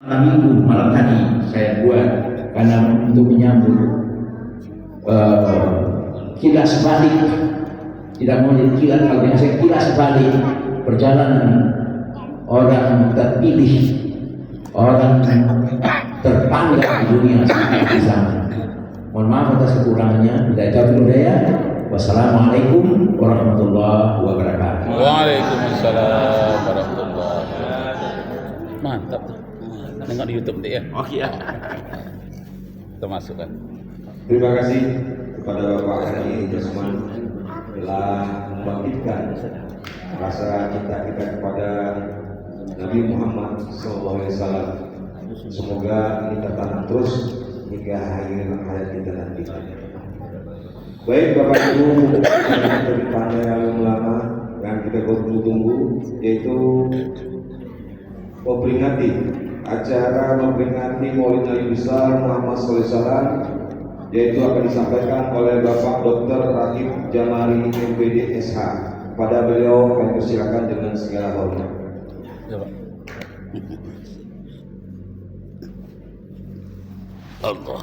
Minggu malam tadi saya buat karena untuk menyambut kilas balik, tidak mau jadi kilas, kalau saya kilas balik perjalanan orang terpilih, orang terpandang di dunia sampai di zaman. Mohon maaf atas kekurangannya. Bila taufiq hidayah. Wassalamualaikum warahmatullahi wabarakatuh. Waalaikumsalam warahmatullahi wabarakatuh. Mantap tuh. Nengok di YouTube deh ya. Oh iya. Termasuk kan. Terima kasih kepada Bapak Haji Jasman telah membangkitkan rasa cinta kita kepada Nabi Muhammad SAW. Semoga ini tertanam terus hingga akhir hayat kita nanti. Baik Bapak Ibu, yang terpandai yang lama yang kita tunggu, yaitu acara memperingati Maulid Nabi besar Muhammad SAW, yaitu akan disampaikan oleh Bapak Dr. Rakib Jamari MPD SH. Pada beliau kami persilakan dengan segala hormat. Allah.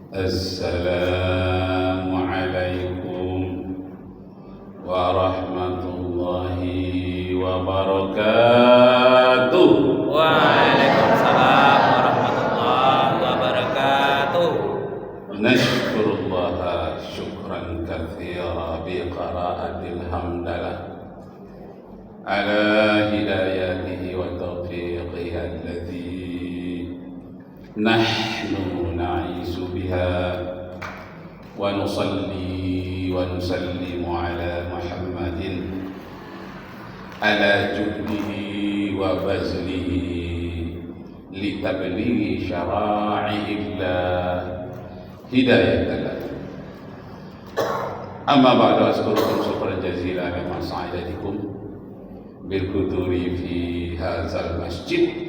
Assalamualaikum warahmatullahi wabarakatuh. Waalaikumsalam warahmatullahi wabarakatuh. Nashkurullah syukran katsira bi qiraatil hamdalah ala hidayatihi wa taufiqihi allati nahnu na'isu biha wa nusalli wa nusallimu ala Muhammadin ala juhdihi wa bazlihi litablighi syara'illah hidayatan. Amma ba'du, askurukum syukran jazilan ala sa'adatikum bil huduri fi hadzal masjid.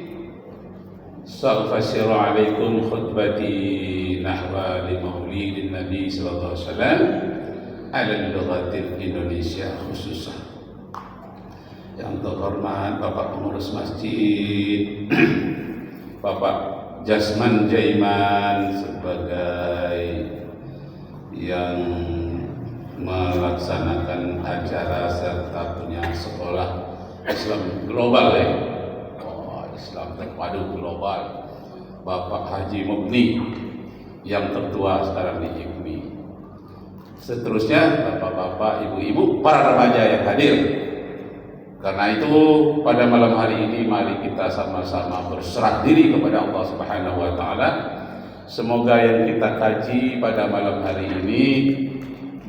Sa'ufasiru alaikum khutbati nahwa li maulidin Nabi sallallahu alaihi wasallam ala lughatil Indonesia khususah. Yang terhormat Bapak Pengurus Masjid, Bapak Jasman Jaiman sebagai yang melaksanakan acara serta punya sekolah Islam global ya. Islam terpadu global, Bapak Haji Mukni yang tertua sekarang di IPMI. Seterusnya bapak-bapak, ibu-ibu, para remaja yang hadir. Karena itu pada malam hari ini mari kita sama-sama berserah diri kepada Allah Subhanahu wa taala. Semoga yang kita kaji pada malam hari ini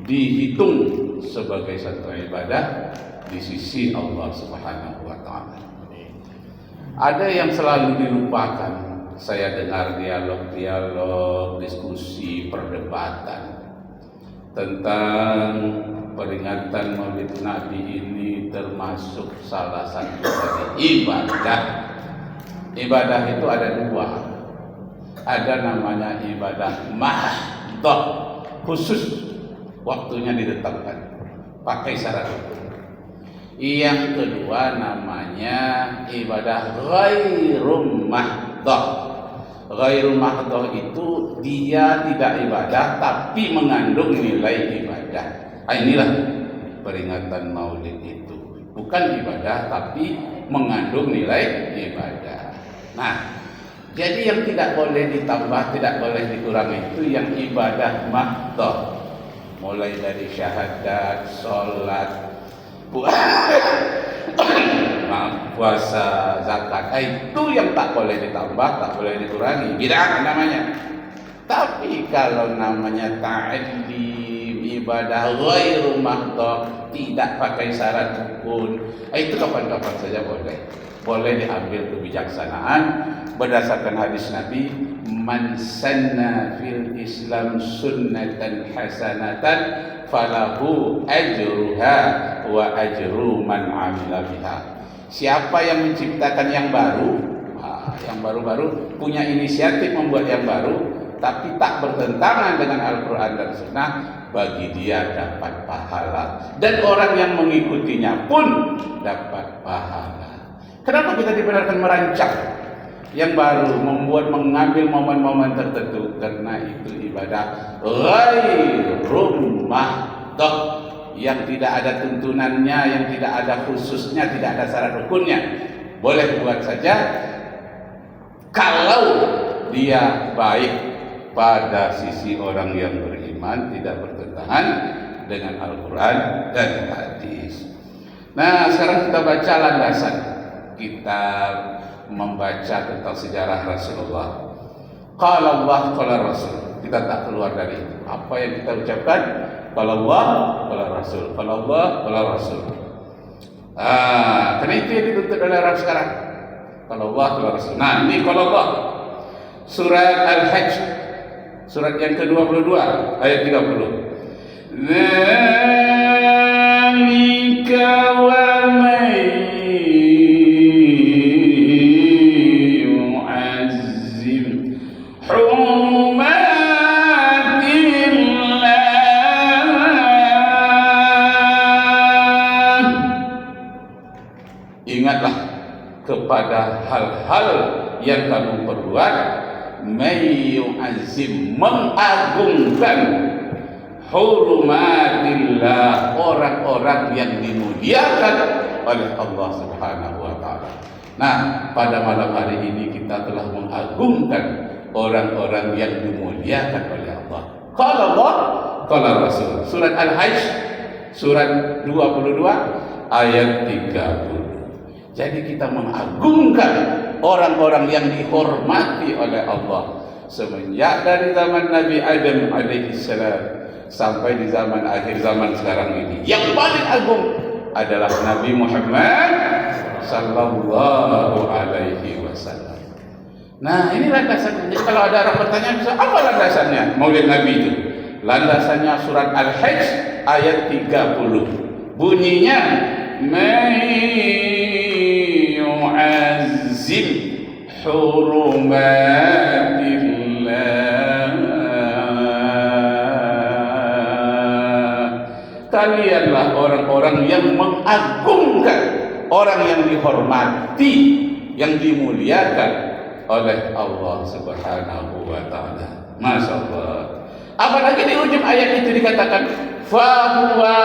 dihitung sebagai satu ibadah di sisi Allah Subhanahu wa taala. Ada yang selalu dilupakan. Saya dengar dialog-dialog, diskusi, perdebatan tentang peringatan Maulid Nabi ini termasuk salah satu dari ibadah. Ibadah itu ada dua. Ada namanya ibadah mahdhah, khusus waktunya ditetapkan, pakai syarat hukum. Yang kedua namanya ibadah ghairum mahdhah. Ghairum mahdhah itu dia tidak ibadah tapi mengandung nilai ibadah. Inilah peringatan Maulid itu. Bukan ibadah tapi mengandung nilai ibadah. Nah, jadi yang tidak boleh ditambah, tidak boleh dikurangi itu yang ibadah mahdhah. Mulai dari syahadat, sholat, puasa, zakat, itu yang tak boleh ditambah, tak boleh dikurangi, bid'ah namanya. Tapi kalau namanya ta'lim, ibadah ghairu mahdhah, tidak pakai syarat rukun, itu kapan-kapan saja boleh. Boleh diambil kebijaksanaan berdasarkan hadis Nabi, man sanna fil Islam sunnatan hasanatan falahu ajruha wa ajru man amila biha. Siapa yang menciptakan yang baru, yang baru-baru punya inisiatif membuat yang baru, tapi tak bertentangan dengan Al-Quran dan Sunnah, bagi dia dapat pahala, dan orang yang mengikutinya pun dapat pahala. Kenapa kita dibenarkan merancang yang baru, mengambil momen-momen tertentu? Karena itu ibadah ghairum mahdoh, yang tidak ada tuntunannya, yang tidak ada khususnya, tidak ada syarat rukunnya. Boleh buat saja kalau dia baik pada sisi orang yang beriman, tidak bertentangan dengan Al-Quran dan hadis. Nah, sekarang kita baca landasan. Kita membaca tentang sejarah Rasulullah. Qala Allah, qala Rasul. Kita tak keluar dari itu. Apa yang kita ucapkan? Qala Allah, qala Rasul. Qala Allah, qala Rasul. Karena itu yang dituntut oleh Arab sekarang. Qala Allah, qala Rasul. Nah, ini qala Allah. Surat Al-Hajj, surat yang ke-22 ayat 30. Dzalika wa may yu'azzim hurumatillah. Ingatlah kepada hal-hal yang kamu perbuat, may yu'azzim, mengagungkan, hurumatillah, orang-orang yang dimuliakan oleh Allah Subhanahu wa taala. Nah, pada malam hari ini kita telah mengagungkan orang-orang yang dimuliakan oleh Allah. Qala Allah, qala Rasul. Surat Al-Hajj, surat 22 ayat 30. Jadi kita mengagungkan orang-orang yang dihormati oleh Allah semenjak dari zaman Nabi Adam alaihissalam sampai di zaman akhir zaman sekarang ini. Yang paling agung adalah Nabi Muhammad sallallahu alaihi wasallam. Nah, ini landasannya. Jadi kalau ada orang bertanya, bisa apa landasannya Maulid Nabi itu? Landasannya surat Al-Hajj ayat 30. Bunyinya may yu'azzim hurumatillah. Kalianlah orang-orang yang mengagungkan, orang yang dihormati, yang dimuliakan oleh Allah Subhanahu wa taala. Masya Allah. Apalagi di ujung ayat itu dikatakan fahuwa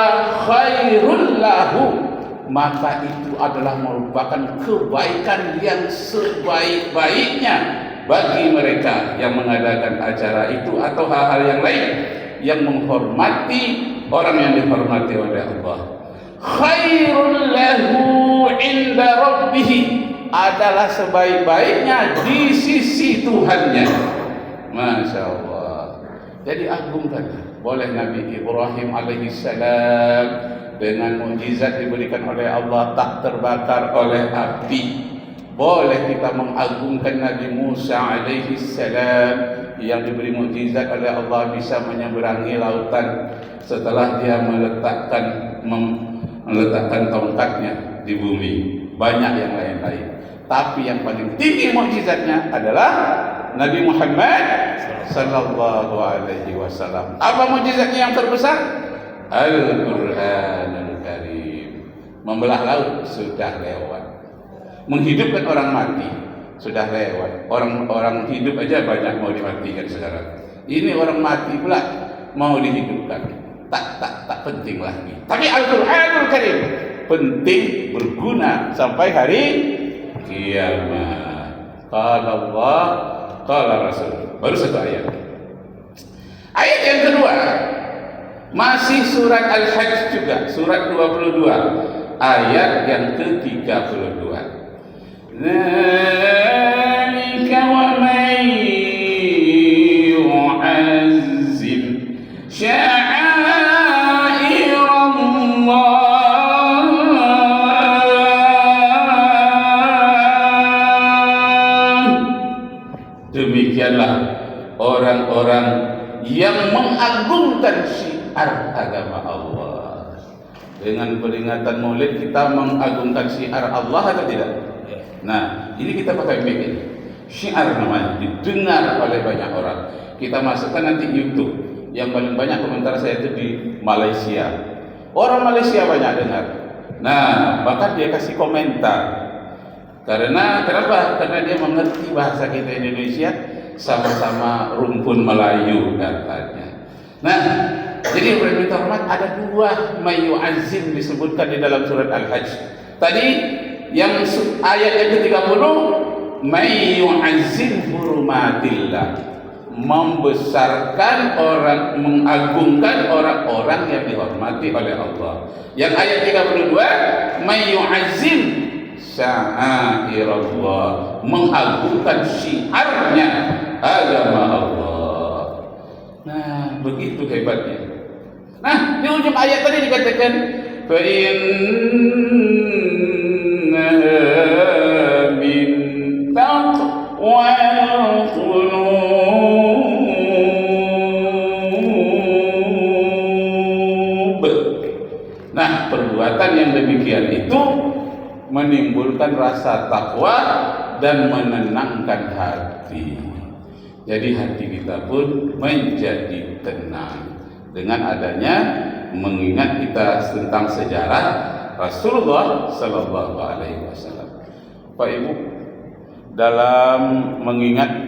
khairul lahu, maka itu adalah merupakan kebaikan yang sebaik-baiknya bagi mereka yang mengadakan acara itu atau hal-hal yang lain yang menghormati orang yang dihormati oleh Allah. Khairul lahu inda rabbih, adalah sebaik-baiknya di sisi Tuhannya. Masya Allah. Jadi agungkan. Boleh Nabi Ibrahim alaihissalam dengan mukjizat diberikan oleh Allah tak terbakar oleh api. Boleh kita mengagungkan Nabi Musa alaihissalam yang diberi mukjizat oleh Allah bisa menyeberangi lautan setelah dia meletakkan tongkatnya di bumi. Banyak yang lain-lain, tapi yang paling tinggi mukjizatnya adalah Nabi Muhammad sallallahu alaihi wasallam. Apa mukjizatnya yang terbesar? Al-Qur'anul Karim. Membelah laut sudah lewat, menghidupkan orang mati sudah lewat. Orang hidup aja banyak mau dimatikan sekarang. Ini orang mati pula mau dihidupkan. Tak penting lagi. Tapi Al-Qur'anul Karim penting, berguna sampai hari kiamat. Qala Allah, qala Rasul. Baru satu ayat. Ayat yang kedua masih surat Al-Hajj juga, surat 22 ayat yang ke-32. Dzalika wa may yu'azzim sya'airallah. Demikianlah Dengan peringatan Maulid kita mengagungkan syiar Allah atau tidak? Nah, ini kita pakai mic ini. Syiar namanya, didengar oleh banyak orang. Kita masukkan nanti YouTube. Yang paling banyak komentar saya itu di Malaysia. Orang Malaysia banyak dengar. Nah, bahkan dia kasih komentar. Kenapa? Karena dia mengerti bahasa kita Indonesia, sama-sama rumpun Melayu katanya. Nah, jadi yang hormat ada dua mayu'azzim disebutkan di dalam surat Al-Hajj. Tadi yang ayat yang ke-30 mayu'azzim hurumatillah, membesarkan orang, mengagungkan orang-orang yang dihormati oleh Allah. Yang ayat 32 mayu'azzim sya'airallah, mengagungkan syiarnya agama Allah. Nah, begitu hebatnya. Nah, di ujung ayat tadi dikatakan fa innaha min taqwal qulub. Nah, perbuatan yang demikian itu menimbulkan rasa takwa dan menenangkan hati. Jadi hati kita pun menjadi tenang dengan adanya mengingat kita tentang sejarah Rasulullah Sallallahu Alaihi Wasallam. Pak Ibu, dalam mengingat